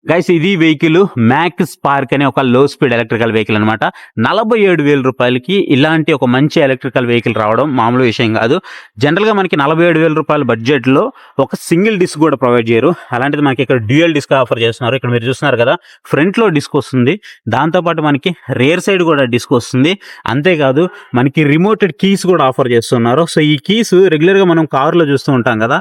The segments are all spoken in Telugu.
గైస్ ఇది వెహికల్ మ్యాక్ స్పార్క్ అనే ఒక లో స్పీడ్ ఎలక్ట్రికల్ వెహికల్ అనమాట. 47,000 రూపాయలకి ఇలాంటి ఒక మంచి ఎలక్ట్రికల్ వెహికల్ రావడం మామూలు విషయం కాదు. జనరల్ గా మనకి 47,000 రూపాయల బడ్జెట్ లో ఒక సింగిల్ డిస్క్ కూడా ప్రొవైడ్ చేయరు. అలాంటిది మనకి ఇక్కడ డ్యూయల్ డిస్క్ ఆఫర్ చేస్తున్నారు. ఇక్కడ మీరు చూస్తున్నారు కదా, ఫ్రంట్ లో డిస్క్ వస్తుంది, దాంతో పాటు మనకి రేర్ సైడ్ కూడా డిస్క్ వస్తుంది. అంతేకాదు మనకి రిమోటెడ్ కీస్ కూడా ఆఫర్ చేస్తున్నారు. సో ఈ కీస్ రెగ్యులర్ గా మనం కారులో చూస్తూ ఉంటాం కదా,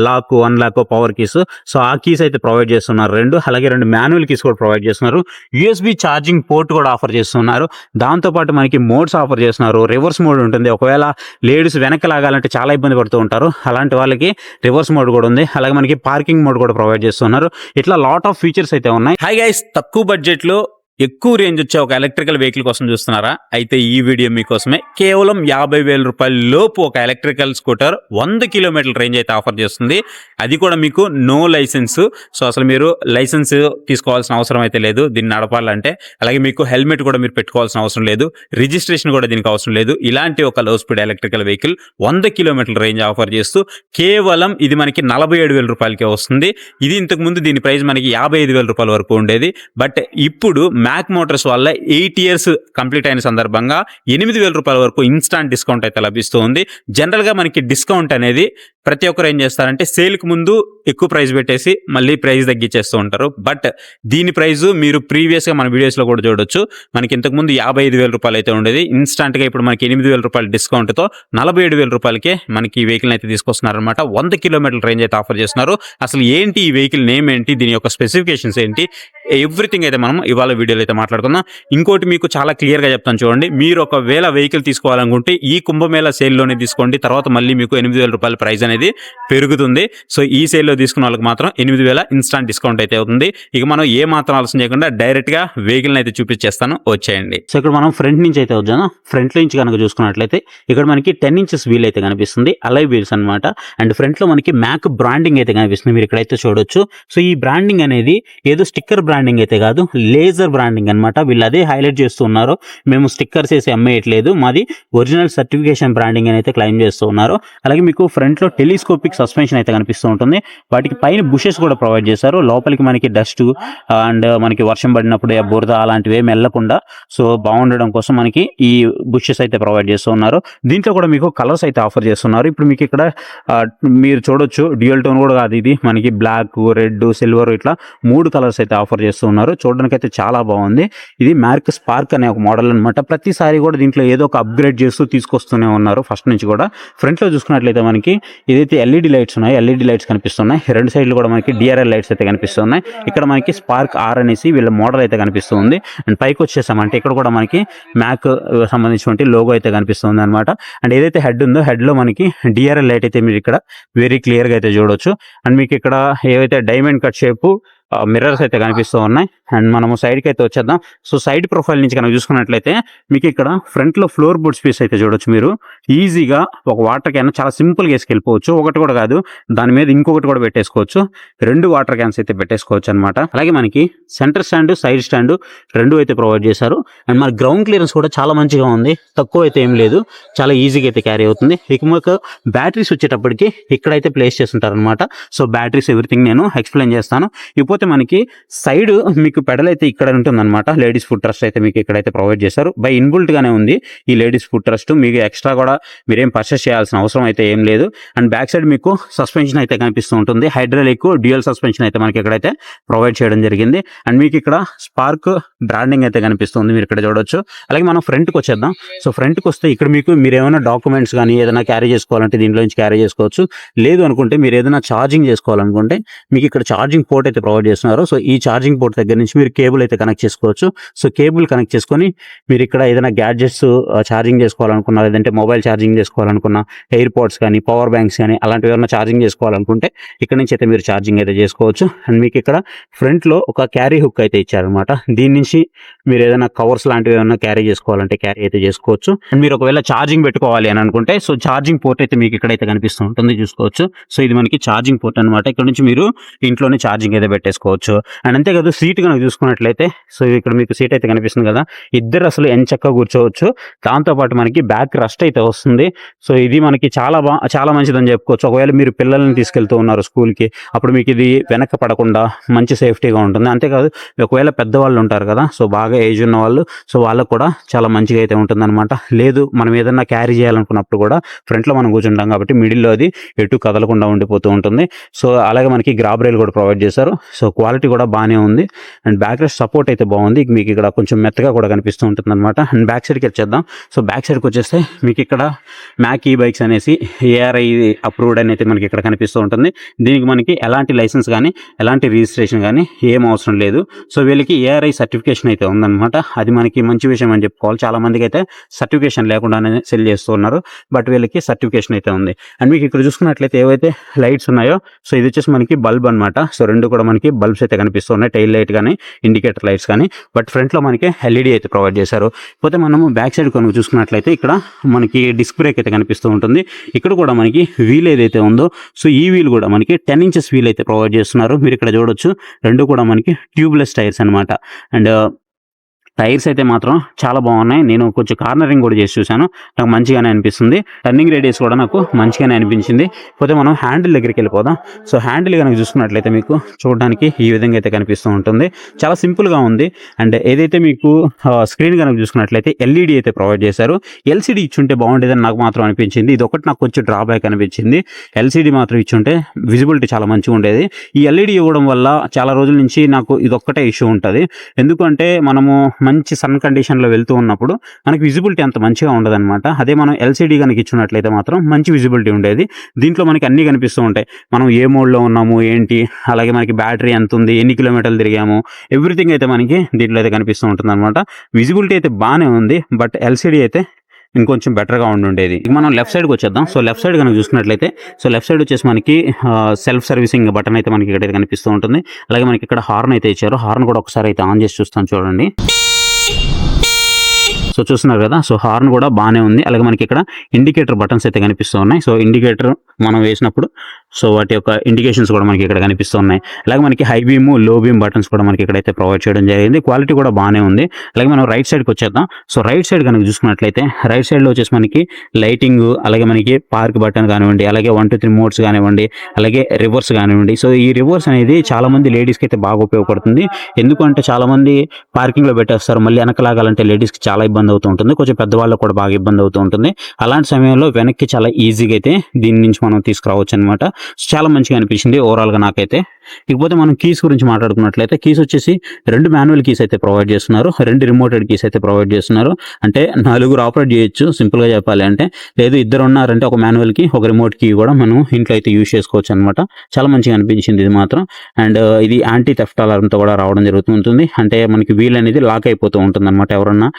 lock, unlock, power keys. So ఆ కీస్ అయితే ప్రొవైడ్ చేస్తున్నారు రెండు. అలాగే 2 మాన్యువల్ కీస్ కూడా ప్రొవైడ్ చేస్తున్నారు. యూఎస్బి ఛార్జింగ్ పోర్ట్ కూడా ఆఫర్ చేస్తున్నారు. దాంతో పాటు మనకి మోడ్స్ ఆఫర్ చేస్తున్నారు. రివర్స్ మోడ్ ఉంటుంది. ఒకవేళ లేడీస్ వెనక్కి లాగాలంటే చాలా ఇబ్బంది పడుతూ ఉంటారు, అలాంటి వాళ్ళకి రివర్స్ మోడ్ కూడా ఉంది. అలాగే మనకి పార్కింగ్ మోడ్ కూడా ప్రొవైడ్ చేస్తున్నారు. ఇట్లా లాట్ ఆఫ్ ఫీచర్స్ అయితే ఉన్నాయి. హై గైస్, తక్కువ బడ్జెట్ లో ఎక్కువ రేంజ్ వచ్చే ఒక ఎలక్ట్రికల్ వెహికల్ కోసం చూస్తున్నారా? అయితే ఈ వీడియో మీకోసమే. కేవలం 50,000 రూపాయల లోపు ఒక ఎలక్ట్రికల్ స్కూటర్ 100 కిలోమీటర్ల రేంజ్ అయితే ఆఫర్ చేస్తుంది. అది కూడా మీకు నో లైసెన్స్. సో అసలు మీరు లైసెన్స్ తీసుకోవాల్సిన అవసరం అయితే లేదు దీన్ని నడపాలంటే. అలాగే మీకు హెల్మెట్ కూడా మీరు పెట్టుకోవాల్సిన అవసరం లేదు, రిజిస్ట్రేషన్ కూడా దీనికి అవసరం లేదు. ఇలాంటి ఒక లో స్పీడ్ ఎలక్ట్రికల్ వెహికల్ 100 కిలోమీటర్ల రేంజ్ ఆఫర్ చేస్తూ కేవలం ఇది మనకి 47,000 రూపాయలకే వస్తుంది. ఇది ఇంతకు ముందు దీని ప్రైస్ మనకి 55,000 రూపాయల వరకు ఉండేది. బట్ ఇప్పుడు మ్యాక్ మోటార్స్ వల్ల 8 ఇయర్స్ కంప్లీట్ అయిన సందర్భంగా 8,000 రూపాయల వరకు ఇన్స్టాంట్ డిస్కౌంట్ అయితే లభిస్తూ ఉంది. జనరల్ గా మనకి డిస్కౌంట్ అనేది ప్రతి ఒక్కరు ఏం చేస్తారంటే సేల్కి ముందు ఎక్కువ ప్రైస్ పెట్టేసి మళ్ళీ ప్రైస్ తగ్గించేస్తూ ఉంటారు. బట్ దీని ప్రైస్ మీరు ప్రీవియస్ గా మన వీడియోస్ లో కూడా చూడొచ్చు. మనకి ఇంతకు ముందు 55,000 రూపాయలు అయితే ఉండేది. ఇన్స్టాంట్ గా ఇప్పుడు మనకి 8,000 రూపాయల డిస్కౌంట్ తో 47,000 రూపాయలకే మనకి ఈ వెహికల్ అయితే తీసుకొస్తున్నారు అనమాట. 100 కిలోమీటర్ల రేంజ్ అయితే ఆఫర్ చేస్తున్నారు. అసలు ఏంటి ఈ వెహికల్ నేమ్ ఏంటి, దీని యొక్క స్పెసిఫికేషన్స్ ఏంటి, ఎవ్రీథింగ్ అయితే మనం ఇవాళ వీడియోలో అయితే మాట్లాడుకుందాం. ఇంకోటి మీకు చాలా క్లియర్ గా చెప్తాను చూడండి. మీరు ఒకవేళ వెహికల్ తీసుకోవాలనుకుంటే ఈ కుంభమేళ సేల్ లోనే తీసుకోండి. తర్వాత మళ్ళీ మీకు 8,000 రూపాయల ప్రైస్ అనేది పెరుగుతుంది. సో ఈ సేల్ లో తీసుకున్న వాళ్ళకి మాత్రం 8,000 ఇన్స్టాంట్ డిస్కౌంట్ అయితే అవుతుంది. ఇక మనం ఏ మాత్రం ఆలోచన చేయకుండా డైరెక్ట్ గా వెహికల్ అయితే చూపించేస్తాను, వచ్చేయండి. సో ఇక్కడ మనం ఫ్రంట్ నుంచి అయితే వచ్చాను. ఫ్రంట్ నుంచి కనుక చూసుకున్నట్లయితే ఇక్కడ మనకి 10 ఇంచెస్ వీల్ అయితే కనిపిస్తుంది, అలై వీల్స్ అనమాట. అండ్ ఫ్రంట్ లో మనకి మ్యాక్ బ్రాండింగ్ అయితే కనిపిస్తుంది, మీరు ఇక్కడైతే చూడొచ్చు. సో ఈ బ్రాండింగ్ అనేది ఏదో స్టిక్కర్ బ్రాండింగ్ అయితే కాదు, లేజర్ బ్రాండింగ్ అనమాట. వీళ్ళు అదే హైలైట్ చేస్తున్నారు, మేము స్టిక్కర్స్ వేసి అమ్మేయట్లేదు, మాది ఒరిజినల్ సర్టిఫికేషన్ బ్రాండింగ్ అని అయితే క్లెయిమ్ చేస్తూ ఉన్నారు. అలాగే మీకు ఫ్రంట్ లో టెలిస్కోపిక్ సస్పెన్షన్ అయితే కనిపిస్తూ ఉంటుంది. వాటికి పైన బుషెస్ కూడా ప్రొవైడ్ చేశారు. లోపలికి మనకి డస్ట్ అండ్ మనకి వర్షం పడినప్పుడు బురద అలాంటివి ఏమి వెళ్ళకుండా సో బాగుండడం కోసం మనకి ఈ బుషెస్ అయితే ప్రొవైడ్ చేస్తూ ఉన్నారు. దీంట్లో కూడా మీకు కలర్స్ అయితే ఆఫర్ చేస్తున్నారు. ఇప్పుడు మీకు ఇక్కడ మీరు చూడొచ్చు, డ్యూయల్ టోన్ కూడా కాదు ఇది, మనకి బ్లాక్, రెడ్, సిల్వర్ ఇట్లా 3 కలర్స్ అయితే ఆఫర్ చేస్తూ ఉన్నారు. చూడడానికి అయితే చాలా బాగుంది. ఇది మ్యాక్ స్పార్క్ అనే ఒక మోడల్ అనమాట. ప్రతిసారి కూడా దీంట్లో ఏదో ఒక అప్గ్రేడ్ చేస్తూ తీసుకొస్తూనే ఉన్నారు ఫస్ట్ నుంచి కూడా. ఫ్రంట్ లో చూసుకున్నట్లయితే మనకి ఏదైతే ఎల్ఈడి లైట్స్ ఉన్నాయి, ఎల్ఈడి లైట్స్ కనిపిస్తున్నాయి. 2 సైడ్లు కూడా మనకి డిఆర్ఎల్ లైట్స్ అయితే కనిపిస్తున్నాయి. ఇక్కడ మనకి స్పార్క్ ఆర్ అనేసి వీళ్ళ మోడల్ అయితే కనిపిస్తుంది. అండ్ పైకి వచ్చేసామంటే ఇక్కడ కూడా మనకి మ్యాక్ సంబంధించిన లోగో అయితే కనిపిస్తుంది అనమాట. అండ్ ఏదైతే హెడ్ ఉందో హెడ్ లో మనకి డిఆర్ఎల్ లైట్ అయితే మీరు ఇక్కడ వెరీ క్లియర్ గా అయితే చూడొచ్చు. అండ్ మీకు ఇక్కడ ఏవైతే డైమండ్ కట్ షేప్ మిర్రర్స్ అయితే కనిపిస్తూ ఉన్నాయి. అండ్ మనము సైడ్కి అయితే వచ్చేద్దాం. సో సైడ్ ప్రొఫైల్ నుంచి కనుక చూసుకున్నట్లయితే మీకు ఇక్కడ ఫ్రంట్ లో ఫ్లోర్ బోర్డ్ స్పేస్ అయితే చూడొచ్చు. మీరు ఈజీగా ఒక వాటర్ క్యాన్ చాలా సింపుల్ గా వేసుకెళ్ళిపోవచ్చు. ఒకటి కూడా కాదు, దాని మీద ఇంకొకటి కూడా పెట్టేసుకోవచ్చు. 2 వాటర్ క్యాన్స్ అయితే పెట్టేసుకోవచ్చు అనమాట. అలాగే మనకి సెంటర్ స్టాండ్, సైడ్ స్టాండ్ 2 అయితే ప్రొవైడ్ చేశారు. అండ్ మన గ్రౌండ్ క్లియరెన్స్ కూడా చాలా మంచిగా ఉంది, తక్కువ అయితే ఏం లేదు, చాలా ఈజీగా అయితే క్యారీ అవుతుంది. ఇక మీకు బ్యాటరీస్ వచ్చేటప్పటికి ఇక్కడైతే ప్లేస్ చేస్తుంటారు అనమాట. సో బ్యాటరీస్ ఎవ్రీథింగ్ నేను ఎక్స్ప్లెయిన్ చేస్తాను. ఇకపోతే మనకి సైడ్ మీకు పెడల్ అయితే ఇక్కడ ఉంటుందన్నమాట. లేడీస్ ఫుడ్ ట్రస్ట్ అయితే మీకు ఇక్కడైతే ప్రొవైడ్ చేశారు. బై ఇన్బుల్ట్ గానే ఉంది ఈ లేడీస్ ఫుడ్ ట్రస్ట్. మీకు ఎక్స్ట్రా కూడా మీరేం పర్చేస్ చేయాల్సిన అవసరం అయితే ఏం లేదు. అండ్ బ్యాక్ సైడ్ మీకు సస్పెన్షన్ అయితే కనిపిస్తూ ఉంటుంది. హైడ్రాలిక్ డ్యూయల్ సస్పెన్షన్ అయితే మనకి ఇక్కడైతే ప్రొవైడ్ చేయడం జరిగింది. అండ్ మీకు ఇక్కడ స్పార్క్ బ్రాండింగ్ అయితే కనిపిస్తుంది, మీరు ఇక్కడ చూడొచ్చు. అలాగే మనం ఫ్రంట్కి వచ్చేద్దాం. సో ఫ్రంట్కి వస్తే ఇక్కడ మీరు ఏమైనా డాక్యుమెంట్స్ కానీ ఏదైనా క్యారీ చేసుకోవాలంటే దీంట్లో నుంచి క్యారీ చేసుకోవచ్చు. లేదు అనుకుంటే మీరు ఏదైనా ఛార్జింగ్ చేసుకోవాలనుకుంటే మీకు ఇక్కడ ఛార్జింగ్ పోర్ట్ అయితే ప్రొవైడ్ చేస్తున్నారు. సో ఈ ఛార్జింగ్ పోర్ట్ దగ్గర నుంచి మీరు కేబుల్ అయితే కనెక్ట్ చేసుకోవచ్చు. సో కేబుల్ కనెక్ట్ చేసుకొని మీరు ఇక్కడ ఏదైనా గ్యాడ్జెట్స్ ఛార్జింగ్ చేసుకోవాలనుకున్నా, లేదంటే మొబైల్ ఛార్జింగ్ చేసుకోవాలనుకున్నా, ఎయిర్ పోడ్స్ కానీ పవర్ బ్యాంక్స్ కానీ అలాంటివి ఏమైనా ఛార్జింగ్ చేసుకోవాలనుకుంటే ఇక్కడ నుంచి అయితే మీరు ఛార్జింగ్ అయితే చేసుకోవచ్చు. అండ్ మీకు ఇక్కడ ఫ్రంట్ లో ఒక క్యారీ హుక్ అయితే ఇచ్చారనమాట. దీని నుంచి మీరు ఏదైనా కవర్స్ లాంటివి ఏమైనా క్యారీ చేసుకోవాలంటే క్యారీ అయితే చేసుకోవచ్చు. అండ్ మీరు ఒకవేళ ఛార్జింగ్ పెట్టుకోవాలి అని అనుకుంటే సో ఛార్జింగ్ పోర్ట్ అయితే మీకు ఇక్కడైతే కనిపిస్తూ ఉంటుంది, చూసుకోవచ్చు. సో ఇది మనకి ఛార్జింగ్ పోర్ట్ అనమాట. ఇక్కడ నుంచి మీరు ఇంట్లోనే ఛార్జింగ్ అయితే పెట్టేసుకోవచ్చు. పెట్టేసుకోవచ్చు. అండ్ అంతేకాదు సీట్ కనుక చూసుకున్నట్లయితే సో ఇక్కడ మీకు సీట్ అయితే కనిపిస్తుంది కదా, ఇద్దరు అసలు ఎంచక్కా కూర్చోవచ్చు. దాంతోపాటు మనకి బ్యాక్ రెస్ట్ అయితే వస్తుంది. సో ఇది మనకి చాలా మంచిదని చెప్పుకోవచ్చు. ఒకవేళ మీరు పిల్లల్ని తీసుకెళ్తూ ఉన్నారు స్కూల్కి, అప్పుడు మీకు ఇది వెనక్కి పడకుండా మంచి సేఫ్టీగా ఉంటుంది. అంతేకాదు ఒకవేళ పెద్దవాళ్ళు ఉంటారు కదా, సో బాగా ఏజ్ ఉన్న వాళ్ళు, సో వాళ్ళకు కూడా చాలా మంచిగా అయితే ఉంటుందన్నమాట. లేదు మనం ఏదన్నా క్యారీ చేయాలనుకున్నప్పుడు కూడా ఫ్రంట్లో మనం కూర్చుంటాం కాబట్టి మిడిల్లో అది ఎటు కదలకుండా ఉండిపోతూ ఉంటుంది. సో అలాగే మనకి గ్రాబ్ రైల్ కూడా ప్రొవైడ్ చేశారు. సో క్వాలిటీ కూడా బాగానే ఉంది. అండ్ బ్యాక్ రెస్ట్ సపోర్ట్ అయితే బాగుంది. మీకు ఇక్కడ కొంచెం మెత్తగా కూడా కనిపిస్తూ ఉంటుంది అనమాట. అండ్ బ్యాక్ సైడ్కి వచ్చేద్దాం. సో బ్యాక్ సైడ్కి వచ్చేస్తే మీకు ఇక్కడ మ్యాక్ ఈ బైక్స్ అనేసి ఏఆర్ఐ అప్రూవ్డ్ అని అయితే మనకి ఇక్కడ కనిపిస్తూ ఉంటుంది. దీనికి మనకి ఎలాంటి లైసెన్స్ కానీ ఎలాంటి రిజిస్ట్రేషన్ కానీ ఏం అవసరం లేదు. సో వీళ్ళకి ఏఆర్ఐ సర్టిఫికేషన్ అయితే ఉందన్నమాట. అది మనకి మంచి విషయం అని చెప్పుకోవాలి. చాలా మందికి అయితే సర్టిఫికేషన్ లేకుండానే సెల్ చేస్తూ ఉన్నారు, బట్ వీళ్ళకి సర్టిఫికేషన్ అయితే ఉంది. అండ్ మీకు ఇక్కడ చూసుకున్నట్లయితే ఏవైతే లైట్స్ ఉన్నాయో, సో ఇది వచ్చేసి మనకి బల్బ్ అనమాట. సో రెండు కూడా మనకి బల్బ్స్ అయితే కనిపిస్తున్నాయి, టైల్ లైట్ కానీ ఇండికేటర్ లైట్స్ కానీ. బట్ ఫ్రంట్లో మనకి ఎల్ఈడి అయితే ప్రొవైడ్ చేశారు. పోతే మనము బ్యాక్ సైడ్ కనుక చూసుకున్నట్లయితే ఇక్కడ మనకి డిస్క్ బ్రేక్ అయితే కనిపిస్తూ ఉంటుంది. ఇక్కడ కూడా మనకి వీల్ ఏదైతే ఉందో, సో ఈ వీల్ కూడా మనకి 10 ఇంచెస్ వీల్ అయితే ప్రొవైడ్ చేస్తున్నారు. మీరు ఇక్కడ చూడొచ్చు, రెండు కూడా మనకి ట్యూబ్లెస్ టైర్స్ అనమాట. అండ్ టైర్స్ అయితే మాత్రం చాలా బాగున్నాయి. నేను కొంచెం కార్నరింగ్ కూడా చేసి చూశాను, నాకు మంచిగానే అనిపిస్తుంది. టర్నింగ్ రేడియస్ కూడా నాకు మంచిగానే అనిపించింది. పోతే మనం హ్యాండిల్ దగ్గరికి వెళ్ళిపోదాం. సో హ్యాండిల్ కనుక చూసుకున్నట్లయితే మీకు చూడడానికి ఈ విధంగా అయితే కనిపిస్తూ ఉంటుంది. చాలా సింపుల్గా ఉంది. అండ్ ఏదైతే మీకు స్క్రీన్ కనుక చూసుకున్నట్లయితే ఎల్ఈడి అయితే ప్రొవైడ్ చేశారు. ఎల్సీడీ ఇచ్చుంటే బాగుండేదని నాకు మాత్రం అనిపించింది. ఇది ఒకటి నాకు కొంచెం డ్రాబ్యాక్ అనిపించింది. ఎల్సీడీ మాత్రం ఇచ్చుంటే విజిబిలిటీ చాలా మంచిగా ఉండేది. ఈ ఎల్ఈడి ఇవ్వడం వల్ల చాలా రోజుల నుంచి నాకు ఇది ఒక్కటే ఇష్యూ ఉంటుంది. ఎందుకంటే మనము మంచి సన్ కండిషన్లో వెళ్తూ ఉన్నప్పుడు మనకి విజిబిలిటీ అంత మంచిగా ఉండదన్నమాట. అదే మనం ఎల్సీడీ కనుక ఇచ్చినట్లయితే మాత్రం మంచి విజిబిలిటీ ఉండేది. దీంట్లో మనకి అన్నీ కనిపిస్తూ ఉంటాయి, మనం ఏ మోడ్లో ఉన్నాము ఏంటి, అలాగే మనకి బ్యాటరీ ఎంత ఉంది, ఎన్ని కిలోమీటర్లు తిరిగాము, ఎవ్రీథింగ్ అయితే మనకి దీంట్లో అయితే కనిపిస్తూ ఉంటుంది అనమాట. విజిబిలిటీ అయితే బాగానే ఉంది, బట్ ఎల్సీడీ అయితే ఇంకొంచెం బెటర్గా ఉండేది. ఇక మనం లెఫ్ట్ సైడ్కి వచ్చేద్దాం. సో లెఫ్ట్ సైడ్ కనుక చూసుకున్నట్లయితే, సో లెఫ్ట్ సైడ్ వచ్చేసి మనకి సెల్ఫ్ సర్వీసింగ్ బటన్ అయితే మనకి ఇక్కడైతే కనిపిస్తూ ఉంటుంది. అలాగే మనకి ఇక్కడ హార్న్ అయితే ఇచ్చారు. హార్న్ కూడా ఒకసారి అయితే ఆన్ చేసి చూస్తాను చూడండి. సో చూస్తున్నారు కదా, సో హార్న్ కూడా బాగానే ఉంది. అలాగే మనకి ఇక్కడ ఇండికేటర్ బటన్స్ అయితే కనిపిస్తూ ఉన్నాయి. సో ఇండికేటర్ మనం వేసినప్పుడు సో వాటి యొక్క ఇండికేషన్స్ కూడా మనకి ఇక్కడ కనిపిస్తూ ఉన్నాయి. అలాగే మనకి హై బీమ్, లో బీమ్ బటన్స్ కూడా మనకి ఇక్కడైతే ప్రొవైడ్ చేయడం జరిగింది. క్వాలిటీ కూడా బాగానే ఉంది. అలాగే మనం రైట్ సైడ్కి వచ్చేద్దాం. సో రైట్ సైడ్ కనుక చూసుకున్నట్లయితే, రైట్ సైడ్లో వచ్చేసి మనకి లైటింగ్, అలాగే మనకి పార్క్ బటన్ కానివ్వండి, అలాగే 1 2 3 మోడ్స్ కానివ్వండి, అలాగే రివర్స్ కానివ్వండి. సో ఈ రివర్స్ అనేది చాలా మంది లేడీస్కి అయితే బాగా ఉపయోగపడుతుంది. ఎందుకంటే చాలా మంది పార్కింగ్లో పెట్టేస్తారు, మళ్ళీ వెనకలాగాలంటే లేడీస్కి చాలా ఇబ్బంది అవుతూ ఉంటుంది, కొంచెం పెద్దవాళ్ళకు కూడా బాగా ఇబ్బంది అవుతూ ఉంటుంది. అలాంటి సమయంలో వెనక్కి చాలా ఈజీగా అయితే దీని నుంచి మనం తీసుకురావచ్చు అనమాట. చాలా మంచిగా అనిపించింది ఓవరాల్గా నాకైతే. ఇకపోతే మనం కీస్ గురించి మాట్లాడుకున్నట్లయితే, కీస్ వచ్చేసి 2 మాన్యువల్ కీస్ అయితే ప్రొవైడ్ చేస్తున్నారు, 2 రిమోటెడ్ కీస్ అయితే ప్రొవైడ్ చేస్తున్నారు. అంటే 4 ఆపరేట్ చేయొచ్చు సింపుల్గా చెప్పాలి అంటే. లేదు ఇద్దరు ఉన్నారంటే ఒక మాన్యువల్ కీ, ఒక రిమోట్ కీ కూడా మనం ఇంట్లో అయితే యూజ్ చేసుకోవచ్చు అనమాట. చాలా మంచిగా అనిపించింది ఇది మాత్రం. అండ్ ఇది యాంటీ థెఫ్ట్ అలారంతో కూడా రావడం జరుగుతుంటుంది. అంటే మనకి వీల్ అనేది లాక్ అయిపోతూ ఉంటుంది అనమాట. ఎవరన్నా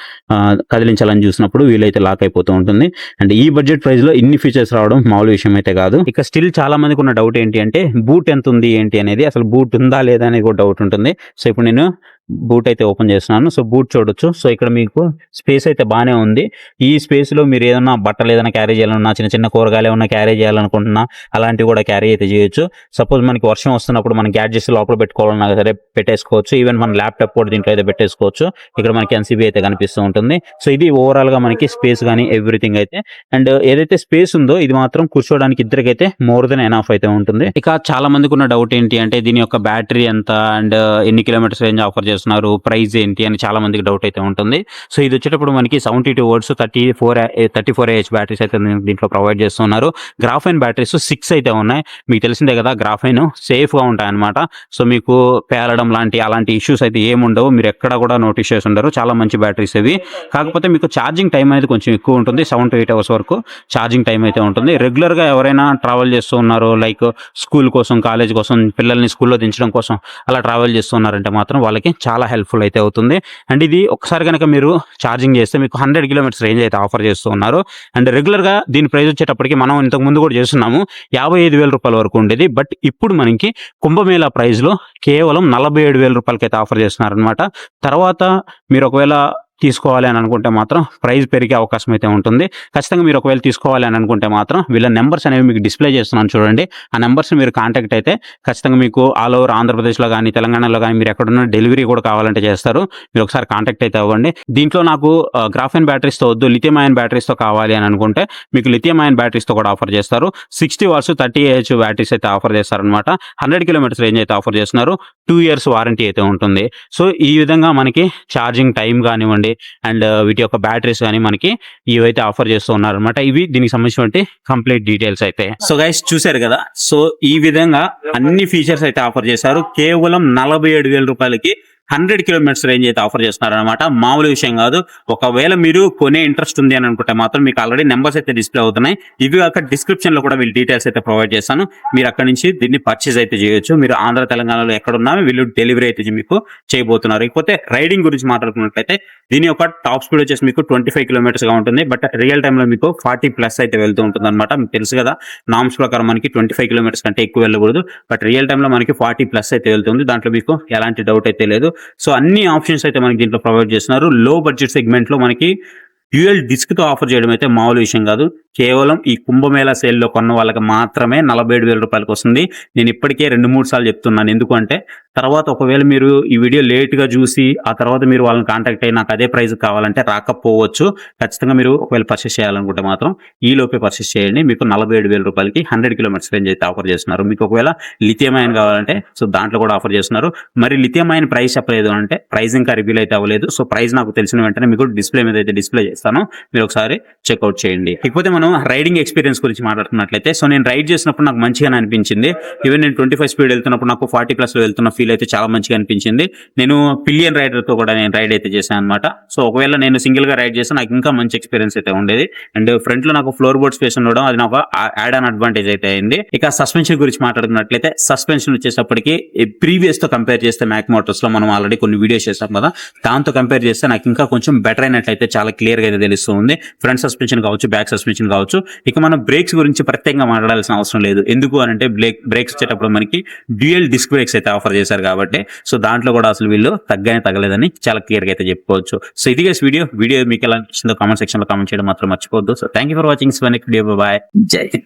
కదిలించాలని చూసినప్పుడు వీలైతే లాక్ అయిపోతూ ఉంటుంది. అండ్ ఈ బడ్జెట్ ప్రైస్ లో ఇన్ని ఫీచర్స్ రావడం మామూలు విషయం అయితే కాదు. ఇక స్టిల్ చాలా మందికి ఉన్న డౌట్ ఏంటి అంటే, బూట్ ఎంత ఉంది ఏంటి అనేది, అసలు బూట్ ఉందా లేదా అనేది కూడా డౌట్ ఉంటుంది. సో ఇప్పుడు నేను బూట్ అయితే ఓపెన్ చేస్తున్నాను. సో బూట్ చూడొచ్చు. సో ఇక్కడ మీకు స్పేస్ అయితే బాగానే ఉంది. ఈ స్పేస్లో మీరు ఏదైనా బట్టలు ఏదైనా క్యారీ చేయాలన్నా, చిన్న చిన్న కూరగాయలు ఏమైనా క్యారీ చేయాలనుకుంటున్నా అలాంటివి కూడా క్యారీ అయితే చేయొచ్చు. సపోజ్ మనకి వర్షం వస్తున్నప్పుడు మన గ్యాడ్జెట్స్ లోపల పెట్టుకోవాలన్నా సరే పెట్టేసుకోవచ్చు. ఈవెన్ మన ల్యాప్టాప్ కూడా దీంట్లో అయితే పెట్టేసుకోవచ్చు. ఇక్కడ మనకి ఎన్సీబీ అయితే కనిపిస్తూ ఉంటుంది. సో ఇది ఓవరాల్గా మనకి స్పేస్ కానీ ఎవ్రీథింగ్ అయితే. అండ్ ఏదైతే స్పేస్ ఉందో ఇది మాత్రం కూర్చోడానికి ఇద్దరికైతే మోర్ దెన్ ఎనఫ్ అయితే ఉంటుంది. ఇక చాలా మందికి ఉన్న డౌట్ ఏంటి అంటే, దీని యొక్క బ్యాటరీ ఎంత అండ్ ఎన్ని కిలోమీటర్స్ రేంజ్ ఆఫర్ చేస్తున్నారు, ప్రైస్ ఏంటి అని చాలా మందికి డౌట్ అయితే ఉంటుంది. సో ఇది వచ్చేటప్పుడు మనకి 72 volts 34 Ah బ్యాటరీస్ అయితే దీంట్లో ప్రొవైడ్ చేస్తున్నారు. గ్రాఫైన్ బ్యాటరీస్ 6 అయితే ఉన్నాయి. మీకు తెలిసిందే కదా, గ్రాఫైన్ సేఫ్గా ఉంటాయి అనమాట. సో మీకు పేలడం అలాంటి ఇష్యూస్ అయితే ఏముండవు, మీరు ఎక్కడ కూడా నోటీస్ చేసి ఉండరు. చాలా మంచి బ్యాటరీస్ ఇవి. కాకపోతే మీకు ఛార్జింగ్ టైం అనేది కొంచెం ఎక్కువ ఉంటుంది, 7 to 8 hours వరకు ఛార్జింగ్ టైం అయితే ఉంటుంది. రెగ్యులర్గా ఎవరైనా ట్రావెల్ చేస్తూ ఉన్నారు, లైక్ స్కూల్ కోసం, కాలేజ్ కోసం, పిల్లల్ని స్కూల్లో దించడం కోసం అలా ట్రావెల్ చేస్తున్నారంటే మాత్రం వాళ్ళకి చాలా హెల్ప్ఫుల్ అయితే అవుతుంది. అండ్ ఇది ఒకసారి కనుక మీరు ఛార్జింగ్ చేస్తే మీకు 100 kilometers రేంజ్ అయితే ఆఫర్ చేస్తూ ఉన్నారు. అండ్ రెగ్యులర్గా దీని ప్రైస్ వచ్చేటప్పటికి మనం ఇంతకు ముందు కూడా చేస్తున్నాము 55,000 రూపాయల వరకు ఉండేది. బట్ ఇప్పుడు మనకి కుంభమేళా ప్రైస్లో కేవలం 47,000 రూపాయలకి అయితే ఆఫర్ చేస్తున్నారు అనమాట. తర్వాత మీరు ఒకవేళ తీసుకోవాలి అని అనుకుంటే మాత్రం ప్రైస్ పెరిగే అవకాశం అయితే ఉంటుంది. ఖచ్చితంగా మీరు ఒకవేళ తీసుకోవాలి అని అనుకుంటే మాత్రం వీళ్ళ నెంబర్స్ అనేవి మీకు డిస్ప్లే చేస్తున్నాను చూడండి. ఆ నెంబర్స్ని మీరు కాంటాక్ట్ అయితే ఖచ్చితంగా మీకు ఆల్ ఓవర్ ఆంధ్రప్రదేశ్లో కానీ తెలంగాణలో కానీ మీరు ఎక్కడున్న డెలివరీ కూడా కావాలంటే చేస్తారు. మీరు ఒకసారి కాంటాక్ట్ అయితే అవ్వండి. దీంట్లో నాకు గ్రాఫెన్ బ్యాటరీస్తో వద్దు, లిథియం అయన్ బ్యాటరీస్తో కావాలి అని అనుకుంటే మీకు లిథియం అయన్ బ్యాటరీస్తో కూడా ఆఫర్ చేస్తారు. 60 వాట్స్ 30 AH బ్యాటరీస్ అయితే ఆఫర్ చేస్తారనమాట. 100 కిలోమీటర్స్ రేంజ్ అయితే ఆఫర్ చేస్తున్నారు. 2 years వారంటీ అయితే ఉంటుంది. సో ఈ విధంగా మనకి ఛార్జింగ్ టైం కానివ్వండి అండ్ వీటి యొక్క బ్యాటరీస్ కానీ మనకి ఇవైతే ఆఫర్ చేస్తూ ఉన్నారనమాట. ఇవి దీనికి సంబంధించినటువంటి కంప్లీట్ డీటెయిల్స్ అయితే. సో గైస్ చూశారు కదా, సో ఈ విధంగా అన్ని ఫీచర్స్ అయితే ఆఫర్ చేశారు. కేవలం 47,000 రూపాయలకి 100 కిలోమీటర్స్ రేంజ్ అయితే ఆఫర్ చేస్తున్నారు అనమాట. మామూలు విషయం కాదు. ఒకవేళ మీరు కొనే ఇంట్రెస్ట్ ఉంది అని అనుకుంటే మాత్రం మీకు ఆల్రెడీ నెంబర్స్ అయితే డిస్ప్లే అవుతున్నాయి. ఇవి కాక డిస్క్రిప్షన్ లో కూడా వీళ్ళు డీటెయిల్స్ అయితే ప్రొవైడ్ చేస్తాను. మీరు అక్కడ నుంచి దీన్ని పర్చేస్ అయితే చేయొచ్చు. మీరు ఆంధ్ర తెలంగాణలో ఎక్కడున్నా వీళ్ళు డెలివరీ అయితే మీకు చేయబోతున్నారు. ఇకపోతే రైడింగ్ గురించి మాట్లాడుకున్నట్లయితే దీని యొక్క టాప్ స్పీడ్ వచ్చేసి మీకు 25 కిలోమీటర్స్ గా ఉంటుంది. బట్ రియల్ టైమ్ లో మీకు 40+ అయితే వెళ్తూ ఉంటుంది అనమాట. మీకు తెలుసు కదా, నామ్స్ ప్రకారం మనకి 25 కిలోమీటర్స్ కంటే ఎక్కువ వెళ్ళకూడదు. బట్ రియల్ టైమ్ లో మనకి 40+ అయితే వెళ్తుంది. దాంట్లో మీకు ఎలాంటి డౌట్ అయితే లేదు. సో అన్ని ఆప్షన్స్ అయితే మనకి దీంట్లో ప్రొవైడ్ చేస్తున్నారు. లో బడ్జెట్ సెగ్మెంట్ లో మనకి డ్యూయల్ డిస్క్ తో ఆఫర్ చేయడం అయితే మామూలు విషయం కాదు. కేవలం ఈ కుంభమేళా సేల్ లో కొన్న వాళ్ళకి మాత్రమే 47,000 రూపాయలకు వస్తుంది. నేను ఇప్పటికే 2-3 సార్లు చెప్తున్నాను. ఎందుకంటే తర్వాత ఒకవేళ మీరు ఈ వీడియో లేట్ గా చూసి ఆ తర్వాత మీరు వాళ్ళని కాంటాక్ట్ అయ్యి నాకు అదే ప్రైస్ కావాలంటే రాకపోవచ్చు. ఖచ్చితంగా మీరు ఒకవేళ పర్చేస్ చేయాలనుకుంటే మాత్రం ఈ లోపే పర్చేస్ చేయండి. మీకు 47,000 రూపాయలకి 100 కిలోమీటర్స్ రేంజ్ అయితే ఆఫర్ చేస్తున్నారు. మీకు ఒకవేళ లిథియం అయన్ కావాలంటే సో దాంట్లో కూడా ఆఫర్ చేస్తున్నారు. మరి లిథియం అయన్ ప్రైస్ చెప్పలేదు అంటే ప్రైస్ ఇంకా రివీల్ అయితే అవ్వలేదు. సో ప్రైస్ నాకు తెలిసిన వెంటనే మీకు డిస్ప్లే మీద అయితే డిస్ప్లే చేస్తాను. మీరు ఒకసారి చెక్అవుట్ చేయండి. ఇకపోతే మనం రైడింగ్ ఎక్స్పీరియన్స్ గురించి మాట్లాడుతున్నట్లయితే సో నేను రైడ్ చేసినప్పుడు నాకు మంచిగానే అనిపించింది. ఈవెన్ నేను 25 స్పీడ్ వెళ్తున్నప్పుడు నాకు 40+ లో వెళ్తున్న ఫీల్ అయితే చాలా మంచిగా అనిపించింది. నేను పిలియన్ రైడర్ తో కూడా నేను రైడ్ అయితే చేశాను అనమాట. సో ఒకవేళ నేను సింగిల్ గా రైడ్ చేస్తే నాకు ఇంకా మంచి ఎక్స్పీరియన్స్ అయితే ఉండేది. అండ్ ఫ్రంట్ లో నాకు ఫ్లోర్ బోర్డ్ స్పేస్ ఉండడం అది నాకు యాడ్ ఆన్ అడ్వాంటేజ్ అయితే అయింది. ఇక సస్పెన్షన్ గురించి మాట్లాడుకున్నట్లయితే సస్పెన్షన్ వచ్చేటప్పటికి ప్రీవియస్ తో కంపేర్ చేస్తే మ్యాక్ మోటార్స్ లో మనం ఆల్రెడీ కొన్ని వీడియోస్ చేస్తాం కదా, దాంతో కంపేర్ చేస్తే నాకు ఇంకా కొంచెం బెటర్ అయినట్లయితే చాలా క్లియర్ గా అయితే తెలుస్తుంది. ఫ్రంట్ సస్పెన్షన్ కావచ్చు, బ్యాక్ సస్పెన్షన్ కావచ్చు. ఇక మనం బ్రేక్స్ గురించి ప్రత్యేకంగా మాట్లాడాల్సిన అవసరం లేదు. ఎందుకు అని అంటే బ్రేక్స్ వచ్చేటప్పుడు మనకి డ్యూయల్ డిస్క్ బ్రేక్స్ అయితే ఆఫర్ చేశారు కాబట్టి సో దాంట్లో కూడా అసలు వీళ్ళు తగ్గలేదని చాలా క్లియర్ గా అయితే చెప్పుకోవచ్చు. సో ఇది గైస్ వీడియో మీకు ఎలా అనిపించిందో కామెంట్ సెక్షన్ లో కామెంట్ చేయడం మాత్రం మర్చిపోవద్దు. So thank you for watching. Next video. Bye. Jai Hind.